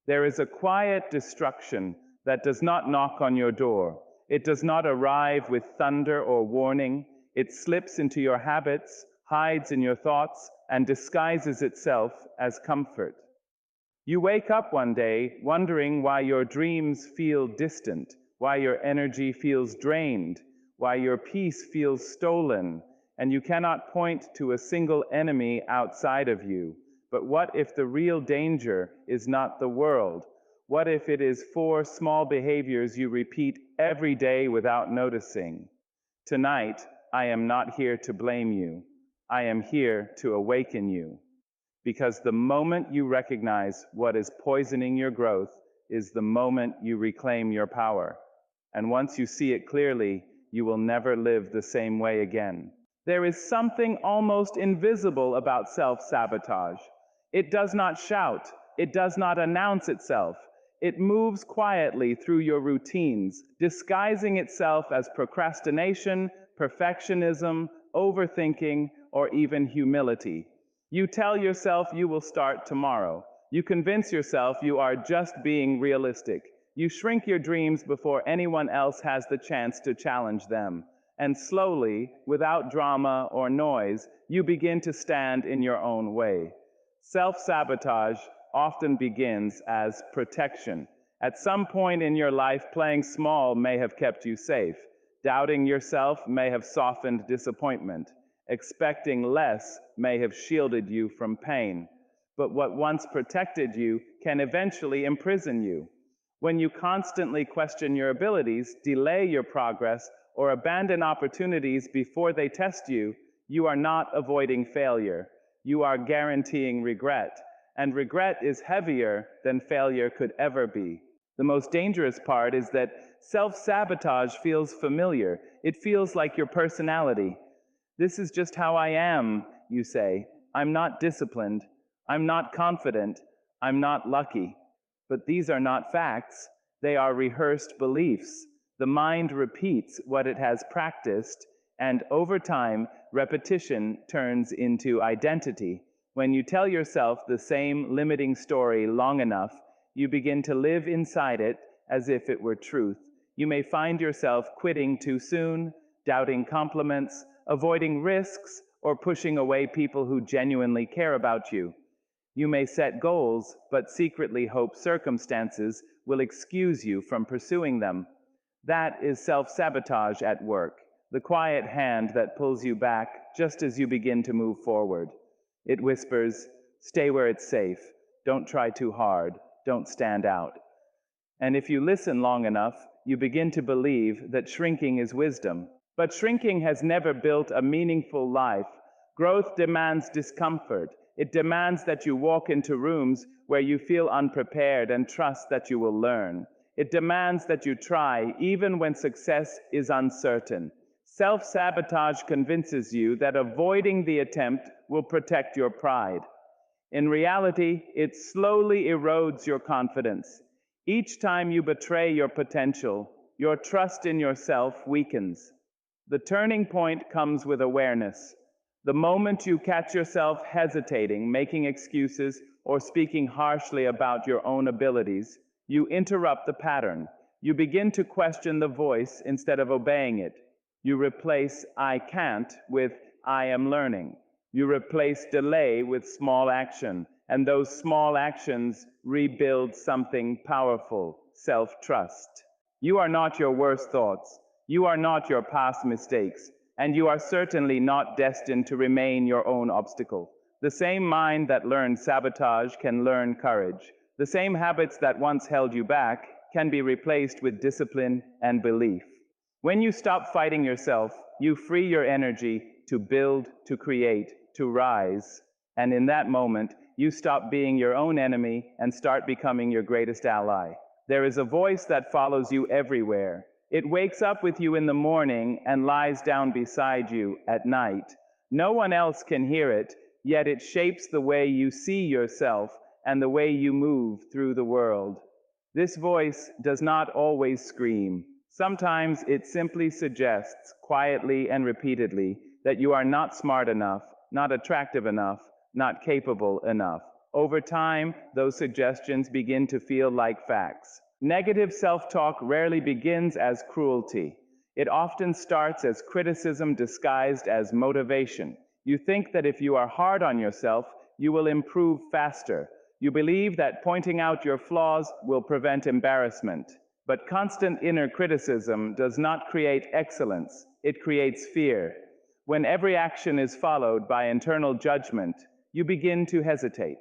There is a quiet destruction that does not knock on your door. It does not arrive with thunder or warning. It slips into your habits, hides in your thoughts, and disguises itself as comfort. You wake up one day wondering why your dreams feel distant, why your energy feels drained, why your peace feels stolen, and you cannot point to a single enemy outside of you. But what if the real danger is not the world? What if it is 4 small behaviors you repeat every day without noticing? Tonight, I am not here to blame you. I am here to awaken you. Because the moment you recognize what is poisoning your growth is the moment you reclaim your power. And once you see it clearly, you will never live the same way again. There is something almost invisible about self-sabotage. It does not shout. It does not announce itself. It moves quietly through your routines, disguising itself as procrastination, perfectionism, overthinking, or even humility. You tell yourself you will start tomorrow. You convince yourself you are just being realistic. You shrink your dreams before anyone else has the chance to challenge them. And slowly, without drama or noise, you begin to stand in your own way. Self-sabotage often begins as protection. At some point in your life, playing small may have kept you safe. Doubting yourself may have softened disappointment. Expecting less may have shielded you from pain. But what once protected you can eventually imprison you. When you constantly question your abilities, delay your progress, or abandon opportunities before they test you, you are not avoiding failure. You are guaranteeing regret. And regret is heavier than failure could ever be. The most dangerous part is that self-sabotage feels familiar. It feels like your personality. This is just how I am, you say. I'm not disciplined. I'm not confident. I'm not lucky. But these are not facts. They are rehearsed beliefs. The mind repeats what it has practiced, and over time, repetition turns into identity. When you tell yourself the same limiting story long enough, you begin to live inside it as if it were truth. You may find yourself quitting too soon, doubting compliments, avoiding risks, or pushing away people who genuinely care about you. You may set goals, but secretly hope circumstances will excuse you from pursuing them. That is self-sabotage at work, the quiet hand that pulls you back just as you begin to move forward. It whispers, "Stay where it's safe. Don't try too hard. Don't stand out." And if you listen long enough, you begin to believe that shrinking is wisdom. But shrinking has never built a meaningful life. Growth demands discomfort. It demands that you walk into rooms where you feel unprepared and trust that you will learn. It demands that you try even when success is uncertain. Self-sabotage convinces you that avoiding the attempt will protect your pride. In reality, it slowly erodes your confidence. Each time you betray your potential, your trust in yourself weakens. The turning point comes with awareness. The moment you catch yourself hesitating, making excuses, or speaking harshly about your own abilities, you interrupt the pattern. You begin to question the voice instead of obeying it. You replace "I can't" with "I am learning." You replace delay with small action, and those small actions rebuild something powerful: self-trust. You are not your worst thoughts. You are not your past mistakes, and you are certainly not destined to remain your own obstacle. The same mind that learned sabotage can learn courage. The same habits that once held you back can be replaced with discipline and belief. When you stop fighting yourself, you free your energy to build, to create, to rise. And in that moment, you stop being your own enemy and start becoming your greatest ally. There is a voice that follows you everywhere. It wakes up with you in the morning and lies down beside you at night. No one else can hear it, yet it shapes the way you see yourself and the way you move through the world. This voice does not always scream. Sometimes it simply suggests, quietly and repeatedly, that you are not smart enough, not attractive enough, not capable enough. Over time, those suggestions begin to feel like facts. Negative self-talk rarely begins as cruelty. It often starts as criticism disguised as motivation. You think that if you are hard on yourself, you will improve faster. You believe that pointing out your flaws will prevent embarrassment. But constant inner criticism does not create excellence, it creates fear. When every action is followed by internal judgment, you begin to hesitate.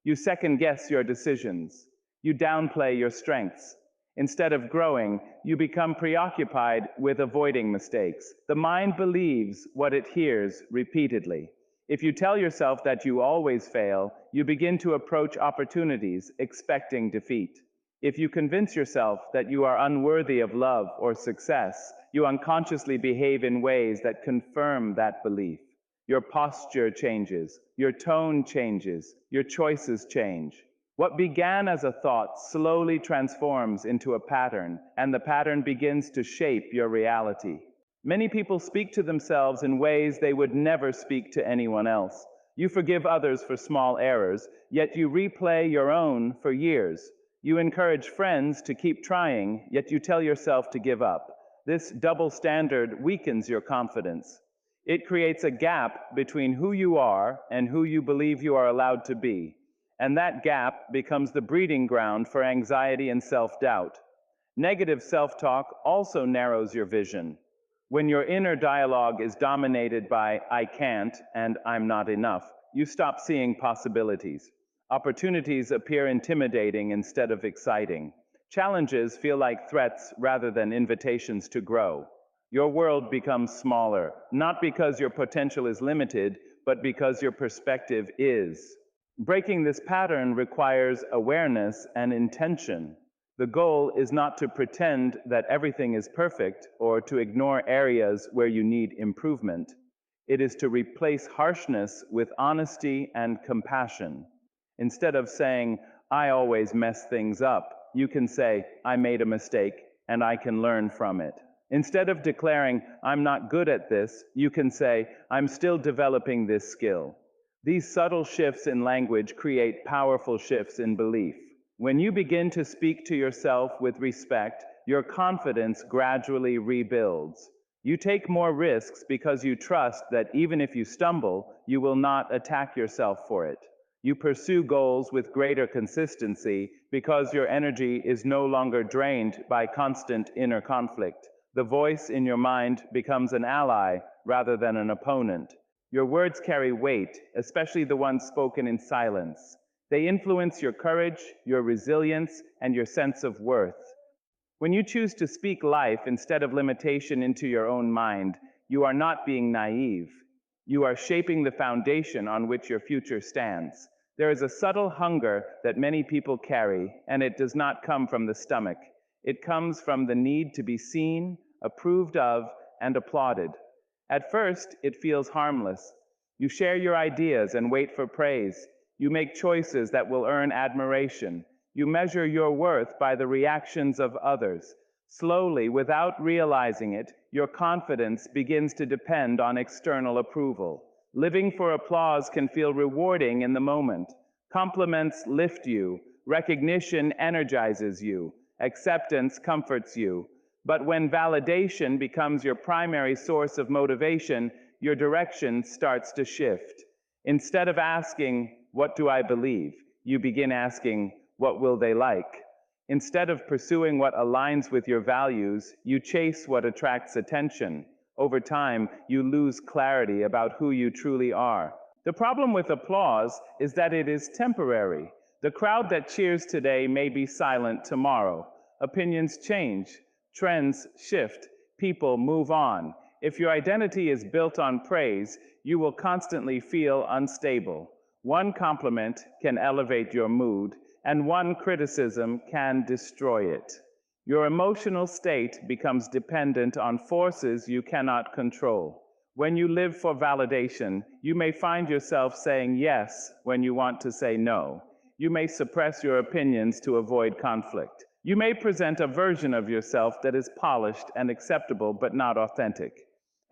You second guess your decisions. You downplay your strengths. Instead of growing, you become preoccupied with avoiding mistakes. The mind believes what it hears repeatedly. If you tell yourself that you always fail, you begin to approach opportunities expecting defeat. If you convince yourself that you are unworthy of love or success, you unconsciously behave in ways that confirm that belief. Your posture changes, your tone changes, your choices change. What began as a thought slowly transforms into a pattern, and the pattern begins to shape your reality. Many people speak to themselves in ways they would never speak to anyone else. You forgive others for small errors, yet you replay your own for years. You encourage friends to keep trying, yet you tell yourself to give up. This double standard weakens your confidence. It creates a gap between who you are and who you believe you are allowed to be. And that gap becomes the breeding ground for anxiety and self-doubt. Negative self-talk also narrows your vision. When your inner dialogue is dominated by "I can't" and "I'm not enough," you stop seeing possibilities. Opportunities appear intimidating instead of exciting. Challenges feel like threats rather than invitations to grow. Your world becomes smaller, not because your potential is limited, but because your perspective is. Breaking this pattern requires awareness and intention. The goal is not to pretend that everything is perfect or to ignore areas where you need improvement. It is to replace harshness with honesty and compassion. Instead of saying, "I always mess things up," you can say, "I made a mistake and I can learn from it." Instead of declaring, "I'm not good at this," you can say, "I'm still developing this skill." These subtle shifts in language create powerful shifts in belief. When you begin to speak to yourself with respect, your confidence gradually rebuilds. You take more risks because you trust that even if you stumble, you will not attack yourself for it. You pursue goals with greater consistency because your energy is no longer drained by constant inner conflict. The voice in your mind becomes an ally rather than an opponent. Your words carry weight, especially the ones spoken in silence. They influence your courage, your resilience, and your sense of worth. When you choose to speak life instead of limitation into your own mind, you are not being naive. You are shaping the foundation on which your future stands. There is a subtle hunger that many people carry, and it does not come from the stomach. It comes from the need to be seen, approved of, and applauded. At first, it feels harmless. You share your ideas and wait for praise. You make choices that will earn admiration. You measure your worth by the reactions of others. Slowly, without realizing it, your confidence begins to depend on external approval. Living for applause can feel rewarding in the moment. Compliments lift you. Recognition energizes you. Acceptance comforts you. But when validation becomes your primary source of motivation, your direction starts to shift. Instead of asking, "What do I believe?" you begin asking, "What will they like?" Instead of pursuing what aligns with your values, you chase what attracts attention. Over time, you lose clarity about who you truly are. The problem with applause is that it is temporary. The crowd that cheers today may be silent tomorrow. Opinions change, trends shift, people move on. If your identity is built on praise, you will constantly feel unstable. One compliment can elevate your mood, and one criticism can destroy it. Your emotional state becomes dependent on forces you cannot control. When you live for validation, you may find yourself saying yes when you want to say no. You may suppress your opinions to avoid conflict. You may present a version of yourself that is polished and acceptable but not authentic.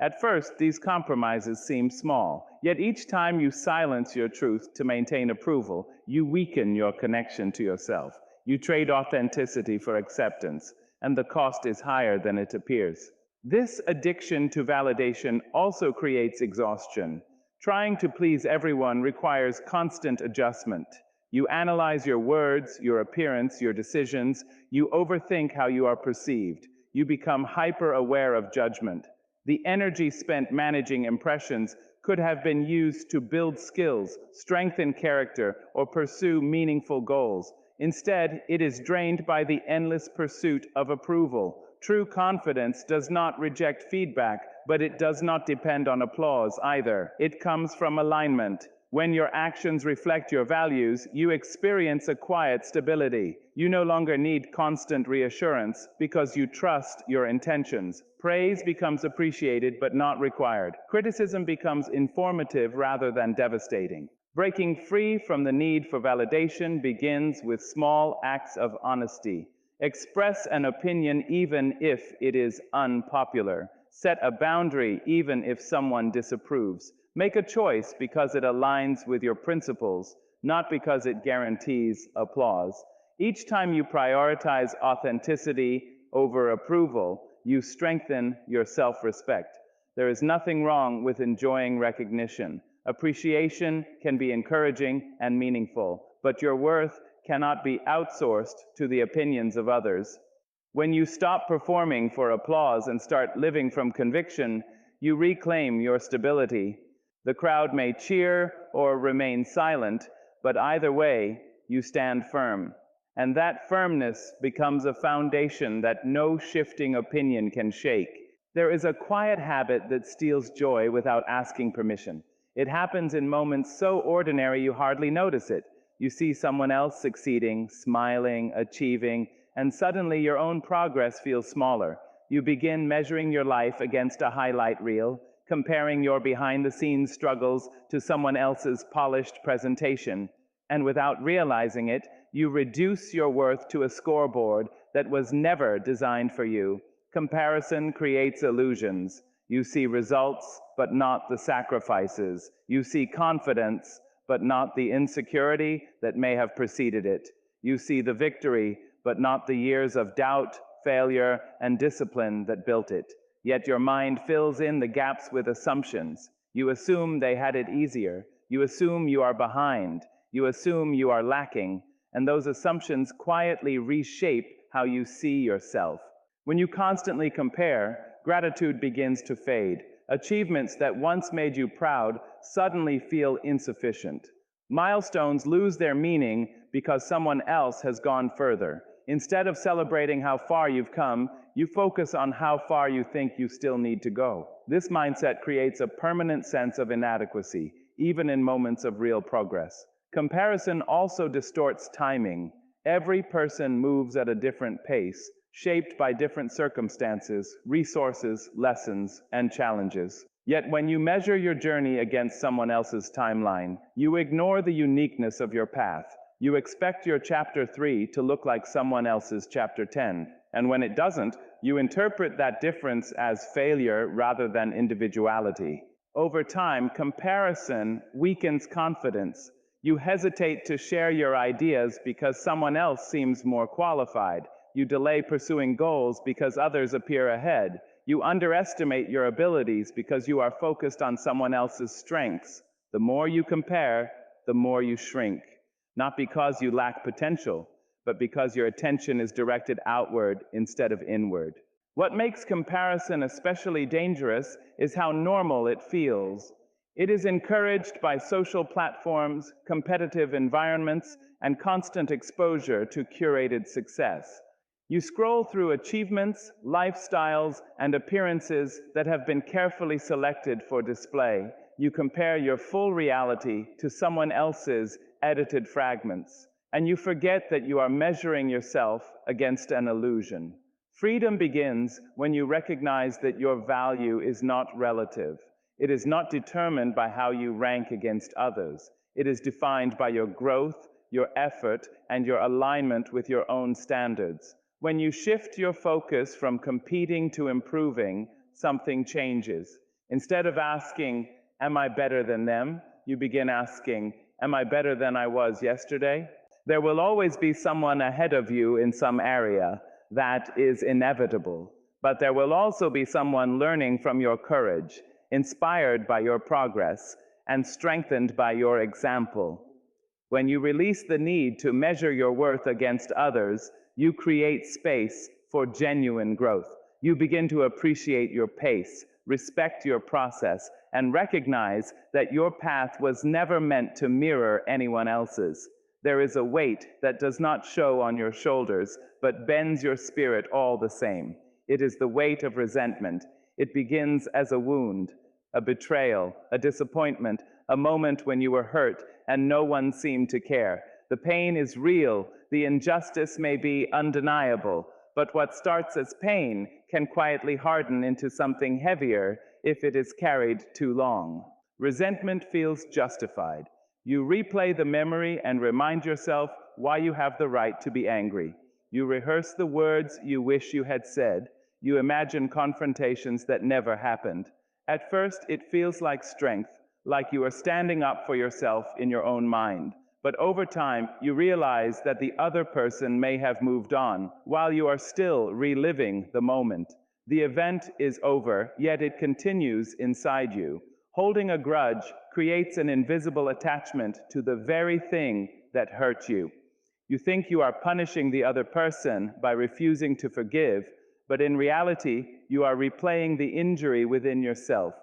At first, these compromises seem small, yet each time you silence your truth to maintain approval, you weaken your connection to yourself. You trade authenticity for acceptance, and the cost is higher than it appears. This addiction to validation also creates exhaustion. Trying to please everyone requires constant adjustment. You analyze your words, your appearance, your decisions. You overthink how you are perceived. You become hyper aware of judgment. The energy spent managing impressions could have been used to build skills, strengthen character, or pursue meaningful goals. Instead, it is drained by the endless pursuit of approval. True confidence does not reject feedback, but it does not depend on applause either. It comes from alignment. When your actions reflect your values, you experience a quiet stability. You no longer need constant reassurance because you trust your intentions. Praise becomes appreciated but not required. Criticism becomes informative rather than devastating. Breaking free from the need for validation begins with small acts of honesty. Express an opinion even if it is unpopular. Set a boundary even if someone disapproves. Make a choice because it aligns with your principles, not because it guarantees applause. Each time you prioritize authenticity over approval, you strengthen your self-respect. There is nothing wrong with enjoying recognition. Appreciation can be encouraging and meaningful, but your worth cannot be outsourced to the opinions of others. When you stop performing for applause and start living from conviction, you reclaim your stability. The crowd may cheer or remain silent, but either way, you stand firm. And that firmness becomes a foundation that no shifting opinion can shake. There is a quiet habit that steals joy without asking permission. It happens in moments so ordinary you hardly notice it. You see someone else succeeding, smiling, achieving, and suddenly your own progress feels smaller. You begin measuring your life against a highlight reel, comparing your behind-the-scenes struggles to someone else's polished presentation. And without realizing it, you reduce your worth to a scoreboard that was never designed for you. Comparison creates illusions. You see results, but not the sacrifices. You see confidence, but not the insecurity that may have preceded it. You see the victory, but not the years of doubt, failure, and discipline that built it. Yet your mind fills in the gaps with assumptions. You assume they had it easier. You assume you are behind. You assume you are lacking. And those assumptions quietly reshape how you see yourself. When you constantly compare, gratitude begins to fade. Achievements that once made you proud suddenly feel insufficient. Milestones lose their meaning because someone else has gone further. Instead of celebrating how far you've come, you focus on how far you think you still need to go. This mindset creates a permanent sense of inadequacy, even in moments of real progress. Comparison also distorts timing. Every person moves at a different pace, shaped by different circumstances, resources, lessons, and challenges. Yet when you measure your journey against someone else's timeline, you ignore the uniqueness of your path. You expect your chapter 3 to look like someone else's chapter 10, and when it doesn't, you interpret that difference as failure rather than individuality. Over time, comparison weakens confidence. You hesitate to share your ideas because someone else seems more qualified. You delay pursuing goals because others appear ahead. You underestimate your abilities because you are focused on someone else's strengths. The more you compare, the more you shrink. Not because you lack potential, but because your attention is directed outward instead of inward. What makes comparison especially dangerous is how normal it feels. It is encouraged by social platforms, competitive environments, and constant exposure to curated success. You scroll through achievements, lifestyles, and appearances that have been carefully selected for display. You compare your full reality to someone else's edited fragments, and you forget that you are measuring yourself against an illusion. Freedom begins when you recognize that your value is not relative. It is not determined by how you rank against others. It is defined by your growth, your effort, and your alignment with your own standards. When you shift your focus from competing to improving, something changes. Instead of asking, "Am I better than them?" you begin asking, "Am I better than I was yesterday?" There will always be someone ahead of you in some area. That is inevitable. But there will also be someone learning from your courage, inspired by your progress, and strengthened by your example. When you release the need to measure your worth against others, you create space for genuine growth. You begin to appreciate your pace, respect your process, and recognize that your path was never meant to mirror anyone else's. There is a weight that does not show on your shoulders, but bends your spirit all the same. It is the weight of resentment. It begins as a wound, a betrayal, a disappointment, a moment when you were hurt and no one seemed to care. The pain is real, the injustice may be undeniable, but what starts as pain can quietly harden into something heavier if it is carried too long. Resentment feels justified. You replay the memory and remind yourself why you have the right to be angry. You rehearse the words you wish you had said. You imagine confrontations that never happened. At first, it feels like strength, like you are standing up for yourself in your own mind. But over time, you realize that the other person may have moved on, while you are still reliving the moment. The event is over, yet it continues inside you. Holding a grudge creates an invisible attachment to the very thing that hurt you. You think you are punishing the other person by refusing to forgive, but in reality, you are replaying the injury within yourself.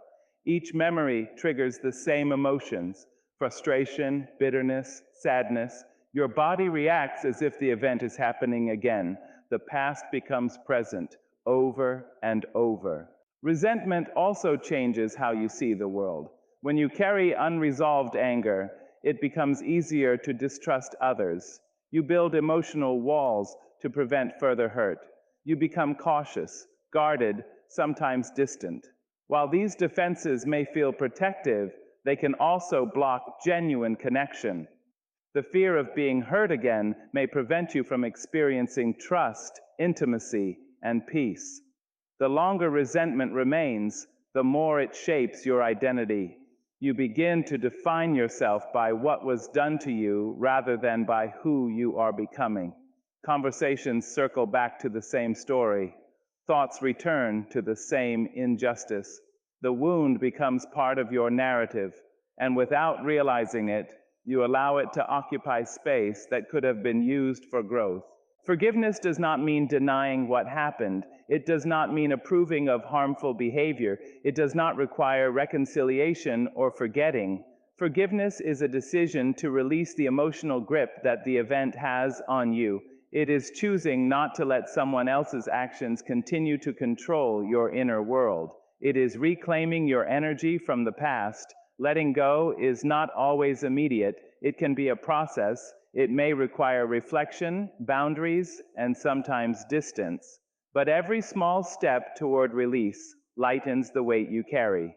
Each memory triggers the same emotions: frustration, bitterness, sadness. Your body reacts as if the event is happening again. The past becomes present, over and over. Resentment also changes how you see the world. When you carry unresolved anger, it becomes easier to distrust others. You build emotional walls to prevent further hurt. You become cautious, guarded, sometimes distant. While these defenses may feel protective, they can also block genuine connection. The fear of being hurt again may prevent you from experiencing trust, intimacy, and peace. The longer resentment remains, the more it shapes your identity. You begin to define yourself by what was done to you rather than by who you are becoming. Conversations circle back to the same story. Thoughts return to the same injustice. The wound becomes part of your narrative, and without realizing it, you allow it to occupy space that could have been used for growth. Forgiveness does not mean denying what happened. It does not mean approving of harmful behavior. It does not require reconciliation or forgetting. Forgiveness is a decision to release the emotional grip that the event has on you. It is choosing not to let someone else's actions continue to control your inner world. It is reclaiming your energy from the past. Letting go is not always immediate. It can be a process. It may require reflection, boundaries, and sometimes distance. But every small step toward release lightens the weight you carry.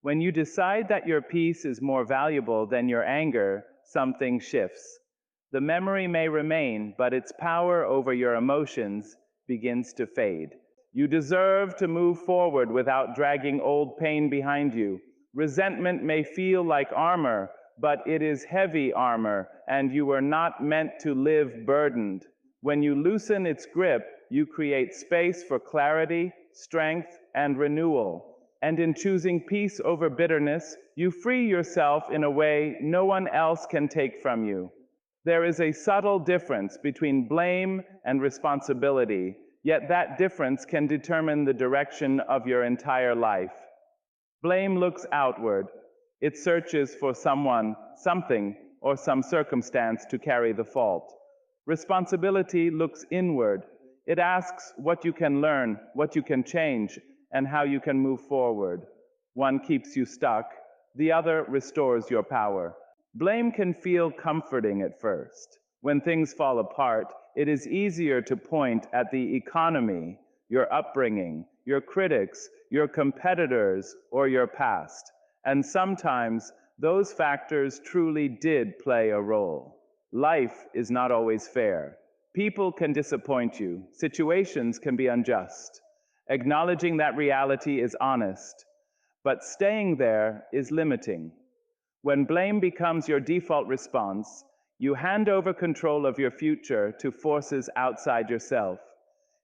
When you decide that your peace is more valuable than your anger, something shifts. The memory may remain, but its power over your emotions begins to fade. You deserve to move forward without dragging old pain behind you. Resentment may feel like armor, but it is heavy armor, and you were not meant to live burdened. When you loosen its grip, you create space for clarity, strength, and renewal. And in choosing peace over bitterness, you free yourself in a way no one else can take from you. There is a subtle difference between blame and responsibility, yet that difference can determine the direction of your entire life. Blame looks outward. It searches for someone, something, or some circumstance to carry the fault. Responsibility looks inward. It asks what you can learn, what you can change, and how you can move forward. One keeps you stuck, the other restores your power. Blame can feel comforting at first. When things fall apart, it is easier to point at the economy, your upbringing, your critics, your competitors, or your past. And sometimes those factors truly did play a role. Life is not always fair. People can disappoint you. Situations can be unjust. Acknowledging that reality is honest. But staying there is limiting. When blame becomes your default response, you hand over control of your future to forces outside yourself.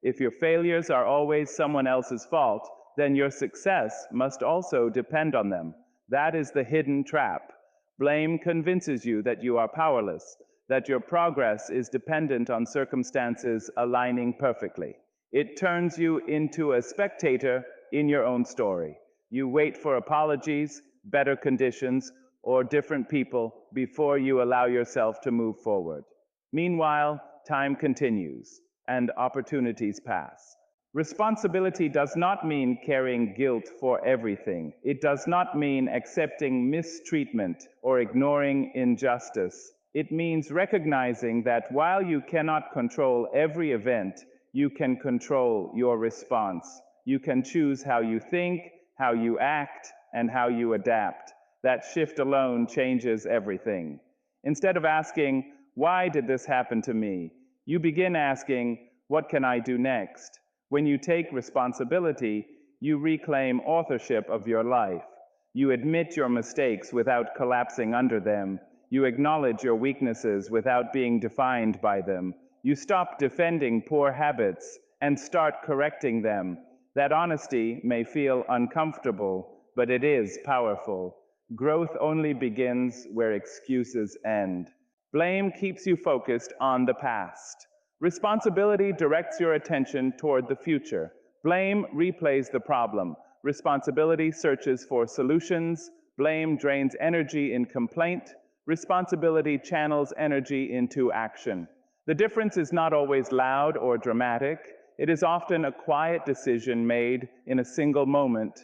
If your failures are always someone else's fault, then your success must also depend on them. That is the hidden trap. Blame convinces you that you are powerless, that your progress is dependent on circumstances aligning perfectly. It turns you into a spectator in your own story. You wait for apologies, better conditions, or different people before you allow yourself to move forward. Meanwhile, time continues and opportunities pass. Responsibility does not mean carrying guilt for everything. It does not mean accepting mistreatment or ignoring injustice. It means recognizing that while you cannot control every event, you can control your response. You can choose how you think, how you act, and how you adapt. That shift alone changes everything. Instead of asking, "Why did this happen to me?" you begin asking, "What can I do next?" When you take responsibility, you reclaim authorship of your life. You admit your mistakes without collapsing under them. You acknowledge your weaknesses without being defined by them. You stop defending poor habits and start correcting them. That honesty may feel uncomfortable, but it is powerful. Growth only begins where excuses end. Blame keeps you focused on the past. Responsibility directs your attention toward the future. Blame replays the problem. Responsibility searches for solutions. Blame drains energy in complaint. Responsibility channels energy into action. The difference is not always loud or dramatic. It is often a quiet decision made in a single moment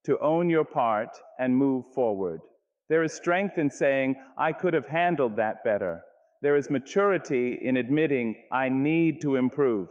to own your part and move forward. There is strength in saying, "I could have handled that better." There is maturity in admitting, "I need to improve."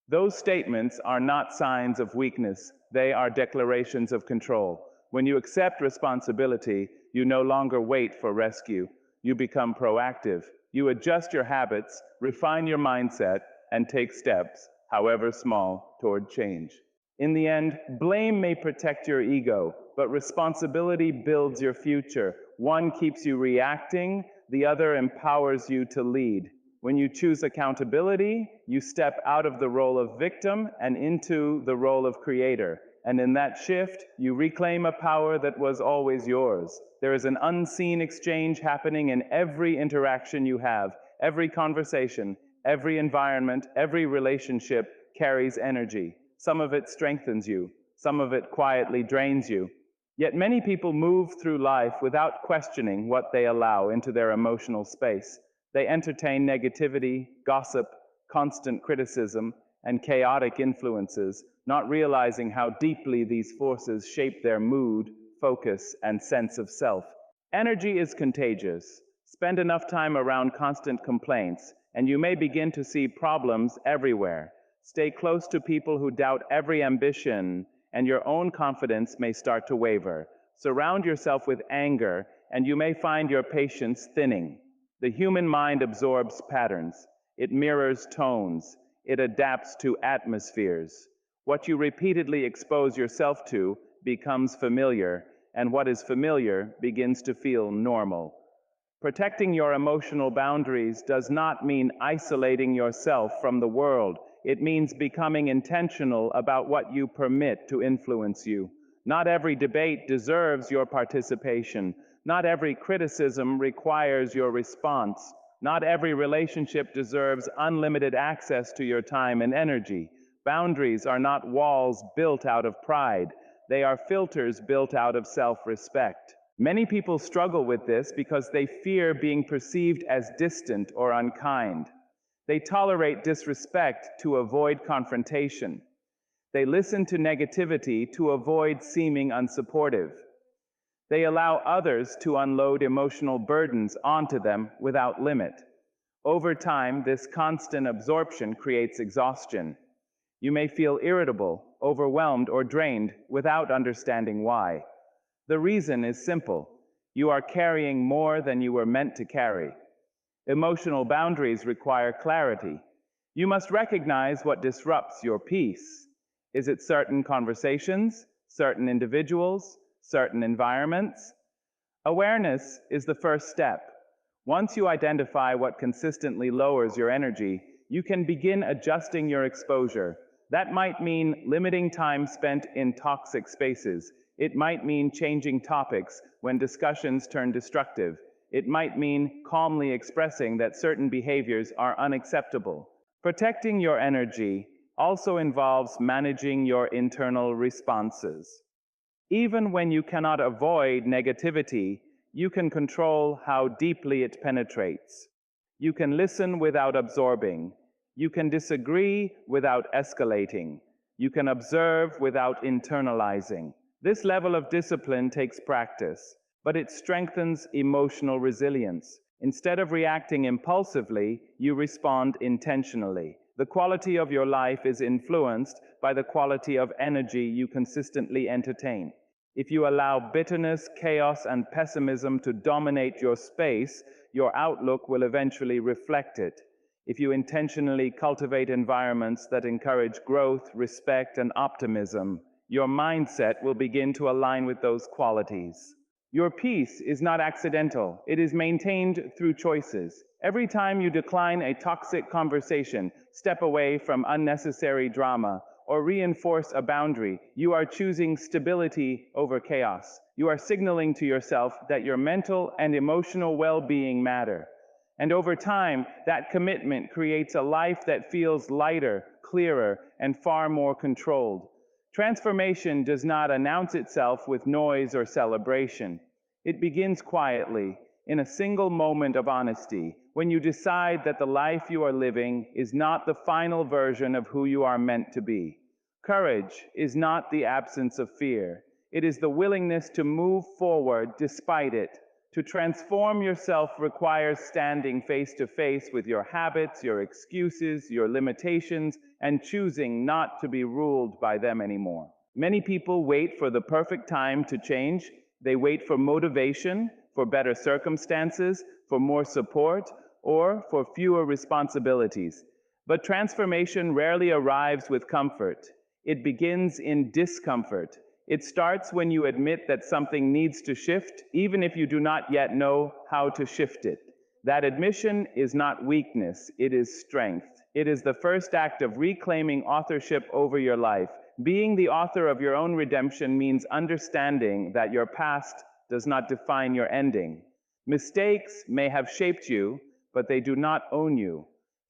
Those statements are not signs of weakness, they are declarations of control. When you accept responsibility, you no longer wait for rescue. You become proactive. You adjust your habits, refine your mindset, and take steps, however small, toward change. In the end, blame may protect your ego, but responsibility builds your future. One keeps you reacting, the other empowers you to lead. When you choose accountability, you step out of the role of victim and into the role of creator. And in that shift, you reclaim a power that was always yours. There is an unseen exchange happening in every interaction you have, every conversation, every environment, every relationship carries energy. Some of it strengthens you, some of it quietly drains you. Yet many people move through life without questioning what they allow into their emotional space. They entertain negativity, gossip, constant criticism, and chaotic influences, not realizing how deeply these forces shape their mood, focus, and sense of self. Energy is contagious. Spend enough time around constant complaints, and you may begin to see problems everywhere. Stay close to people who doubt every ambition, and your own confidence may start to waver. Surround yourself with anger, and you may find your patience thinning. The human mind absorbs patterns. It mirrors tones. It adapts to atmospheres. What you repeatedly expose yourself to becomes familiar, and what is familiar begins to feel normal. Protecting your emotional boundaries does not mean isolating yourself from the world. It means becoming intentional about what you permit to influence you. Not every debate deserves your participation. Not every criticism requires your response. Not every relationship deserves unlimited access to your time and energy. Boundaries are not walls built out of pride. They are filters built out of self-respect. Many people struggle with this because they fear being perceived as distant or unkind. They tolerate disrespect to avoid confrontation. They listen to negativity to avoid seeming unsupportive. They allow others to unload emotional burdens onto them without limit. Over time, this constant absorption creates exhaustion. You may feel irritable, overwhelmed, or drained without understanding why. The reason is simple. You are carrying more than you were meant to carry. Emotional boundaries require clarity. You must recognize what disrupts your peace. Is it certain conversations, certain individuals, certain environments? Awareness is the first step. Once you identify what consistently lowers your energy, you can begin adjusting your exposure. That might mean limiting time spent in toxic spaces. It might mean changing topics when discussions turn destructive. It might mean calmly expressing that certain behaviors are unacceptable. Protecting your energy also involves managing your internal responses. Even when you cannot avoid negativity, you can control how deeply it penetrates. You can listen without absorbing. You can disagree without escalating. You can observe without internalizing. This level of discipline takes practice, but it strengthens emotional resilience. Instead of reacting impulsively, you respond intentionally. The quality of your life is influenced by the quality of energy you consistently entertain. If you allow bitterness, chaos, and pessimism to dominate your space, your outlook will eventually reflect it. If you intentionally cultivate environments that encourage growth, respect, and optimism, your mindset will begin to align with those qualities. Your peace is not accidental. It is maintained through choices. Every time you decline a toxic conversation, step away from unnecessary drama, or reinforce a boundary, you are choosing stability over chaos. You are signaling to yourself that your mental and emotional well-being matter. And over time, that commitment creates a life that feels lighter, clearer, and far more controlled. Transformation does not announce itself with noise or celebration. It begins quietly, in a single moment of honesty, when you decide that the life you are living is not the final version of who you are meant to be. Courage is not the absence of fear. It is the willingness to move forward despite it. To transform yourself requires standing face to face with your habits, your excuses, your limitations, and choosing not to be ruled by them anymore. Many people wait for the perfect time to change. They wait for motivation, for better circumstances, for more support, or for fewer responsibilities. But transformation rarely arrives with comfort. It begins in discomfort. It starts when you admit that something needs to shift, even if you do not yet know how to shift it. That admission is not weakness, it is strength. It is the first act of reclaiming authorship over your life. Being the author of your own redemption means understanding that your past does not define your ending. Mistakes may have shaped you, but they do not own you.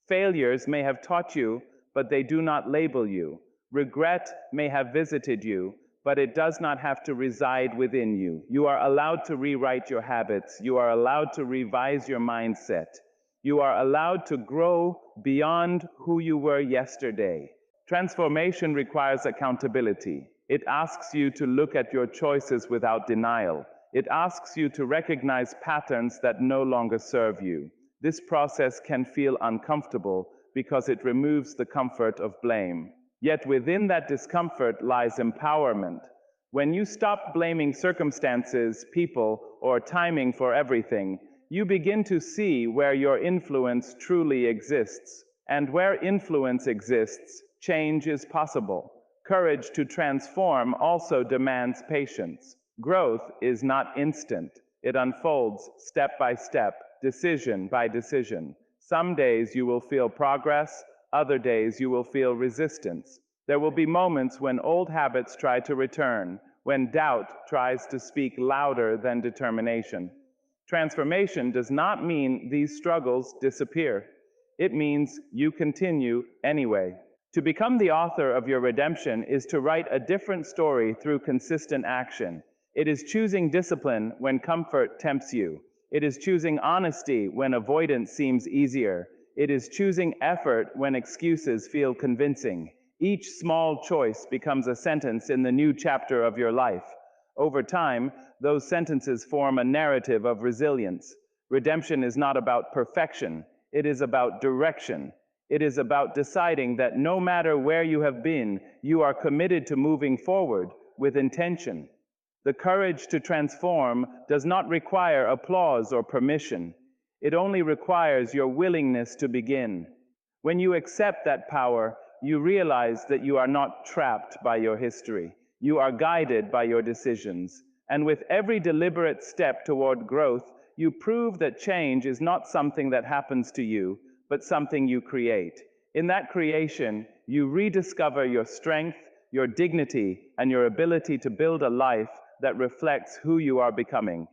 Failures may have taught you, but they do not label you. Regret may have visited you, but it does not have to reside within you. You are allowed to rewrite your habits. You are allowed to revise your mindset. You are allowed to grow beyond who you were yesterday. Transformation requires accountability. It asks you to look at your choices without denial. It asks you to recognize patterns that no longer serve you. This process can feel uncomfortable because it removes the comfort of blame. Yet within that discomfort lies empowerment. When you stop blaming circumstances, people, or timing for everything, you begin to see where your influence truly exists. And where influence exists, change is possible. Courage to transform also demands patience. Growth is not instant. It unfolds step by step, decision by decision. Some days you will feel progress, other days you will feel resistance. There will be moments when old habits try to return, when doubt tries to speak louder than determination. Transformation does not mean these struggles disappear. It means you continue anyway. To become the author of your redemption is to write a different story through consistent action. It is choosing discipline when comfort tempts you. It is choosing honesty when avoidance seems easier. It is choosing effort when excuses feel convincing. Each small choice becomes a sentence in the new chapter of your life. Over time, those sentences form a narrative of resilience. Redemption is not about perfection. It is about direction. It is about deciding that no matter where you have been, you are committed to moving forward with intention. The courage to transform does not require applause or permission. It only requires your willingness to begin. When you accept that power, you realize that you are not trapped by your history. You are guided by your decisions. And with every deliberate step toward growth, you prove that change is not something that happens to you, but something you create. In that creation, you rediscover your strength, your dignity, and your ability to build a life that reflects who you are becoming.